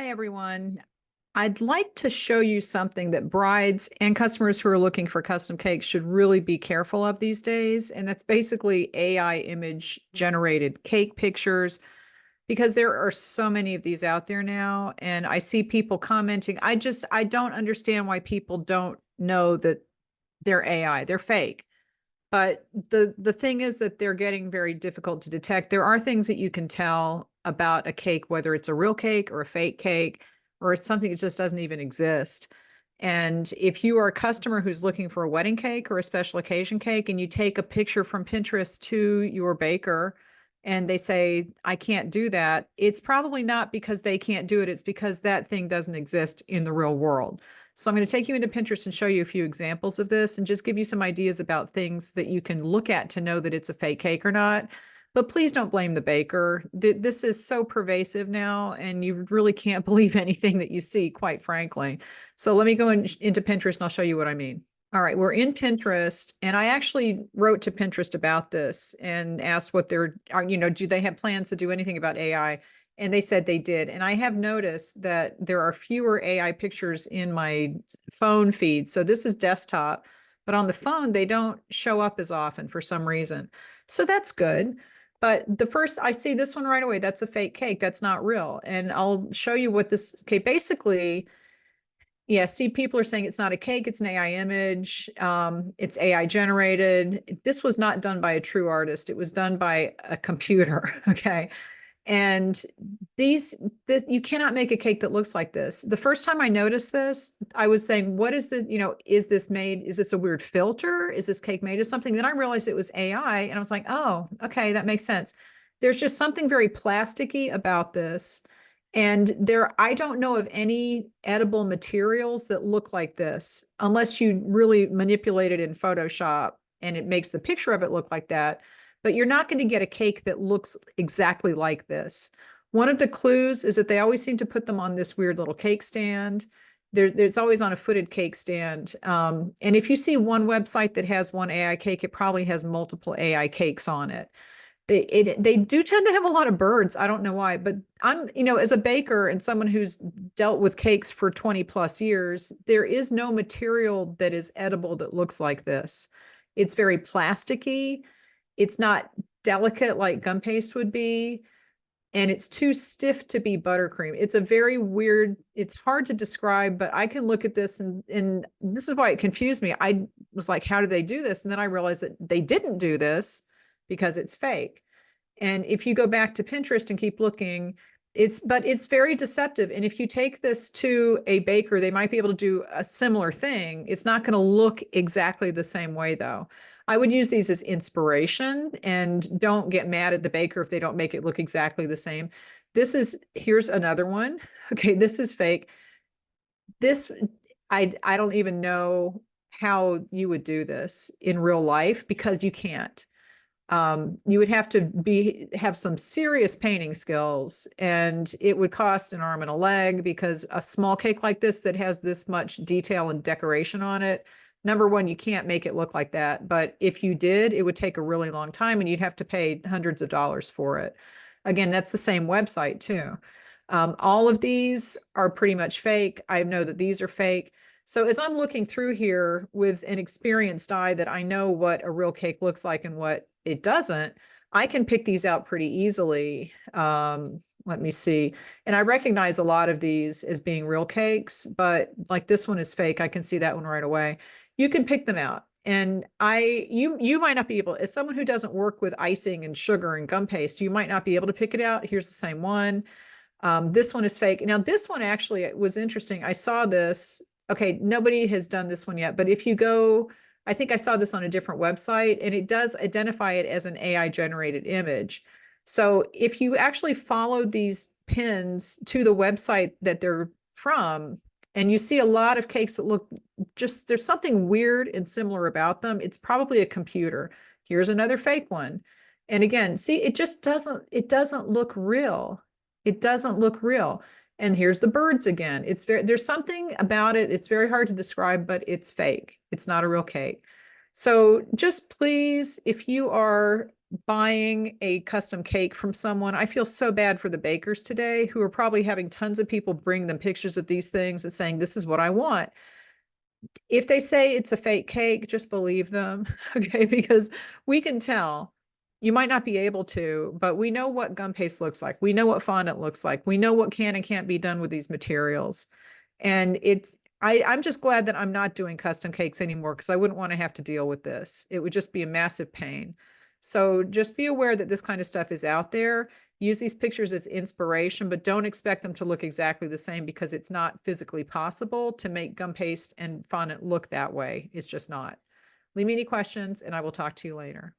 Hi, everyone. I'd like to show you something that brides and customers who are looking for custom cakes should really be careful of these days. And that's basically AI image generated cake pictures, because there are so many of these out there now. And I see people commenting. I don't understand why people don't know that they're AI, they're fake. But the thing is that they're getting very difficult to detect. There are things that you can tell about a cake, whether it's a real cake or a fake cake, or it's something that just doesn't even exist. And if you are a customer who's looking for a wedding cake or a special occasion cake, and you take a picture from Pinterest to your baker and they say, I can't do that, it's probably not because they can't do it. It's because that thing doesn't exist in the real world. So I'm going to take you into Pinterest and show you a few examples of this and just give you some ideas about things that you can look at to know that it's a fake cake or not. But please don't blame the baker. This is so pervasive now, and you really can't believe anything that you see, quite frankly. So let me go into Pinterest and I'll show you what I mean. All right, we're in Pinterest, and I actually wrote to Pinterest about this and asked what do they have plans to do anything about AI? And they said they did. And I have noticed that there are fewer AI pictures in my phone feed. So this is desktop, but on the phone, they don't show up as often for some reason. So that's good. But the first, I see this one right away. That's a fake cake. That's not real. And I'll show you what this, okay, basically, yeah, see, people are saying it's not a cake, it's an AI image. It's AI generated. This was not done by a true artist. It was done by a computer. Okay. And you cannot make a cake that looks like this. The first time I noticed this, I was saying, what is this? Is this made? Is this a weird filter? Is this cake made of something? Then I realized it was AI, and I was like, oh, okay, that makes sense. There's just something very plasticky about this. And I don't know of any edible materials that look like this, unless you really manipulate it in Photoshop and it makes the picture of it look like that. But you're not going to get a cake that looks exactly like this. One of the clues is that they always seem to put them on this weird little cake stand. There's always on a footed cake stand. And if you see one website that has one AI cake, it probably has multiple AI cakes on it. They do tend to have a lot of birds. I don't know why, but as a baker and someone who's dealt with cakes for 20 plus years, there is no material that is edible that looks like this. It's very plasticky. It's not delicate like gum paste would be, and it's too stiff to be buttercream. It's a very weird, it's hard to describe, but I can look at this and this is why it confused me. I was like, how did they do this? And then I realized that they didn't do this because it's fake. And if you go back to Pinterest and keep looking, but it's very deceptive. And if you take this to a baker, they might be able to do a similar thing. It's not going to look exactly the same way, though. I would use these as inspiration, and don't get mad at the baker if they don't make it look exactly the same. Here's another one. Okay, this is fake. This, I don't even know how you would do this in real life, because you can't. You would have to have some serious painting skills, and it would cost an arm and a leg, because a small cake like this that has this much detail and decoration on it, number one, you can't make it look like that. But if you did, it would take a really long time and you'd have to pay hundreds of dollars for it. Again, that's the same website too. All of these are pretty much fake. I know that these are fake. So as I'm looking through here with an experienced eye that I know what a real cake looks like and what it doesn't, I can pick these out pretty easily. Let me see. And I recognize a lot of these as being real cakes, but like this one is fake. I can see that one right away. You can pick them out. And you might not be able, as someone who doesn't work with icing and sugar and gum paste, you might not be able to pick it out. Here's the same one. This one is fake. Now, this one actually was interesting. I saw this. Okay, nobody has done this one yet, but if you go, I think I saw this on a different website, and it does identify it as an AI generated image. So if you actually follow these pins to the website that they're from, and you see a lot of cakes that look there's something weird and similar about them, it's probably a computer. Here's another fake one. And again, see, it doesn't look real. It doesn't look real. And here's the birds again. There's something about it. It's very hard to describe, but it's fake. It's not a real cake. So just please, if you are buying a custom cake from someone, I feel so bad for the bakers today who are probably having tons of people bring them pictures of these things and saying, this is what I want. If they say it's a fake cake, just believe them, okay? Because we can tell. You might not be able to, but we know what gum paste looks like. We know what fondant looks like. We know what can and can't be done with these materials. And I'm just glad that I'm not doing custom cakes anymore because I wouldn't want to have to deal with this. It would just be a massive pain. So just be aware that this kind of stuff is out there. Use these pictures as inspiration, but don't expect them to look exactly the same because it's not physically possible to make gum paste and fondant look that way. It's just not. Leave me any questions and I will talk to you later.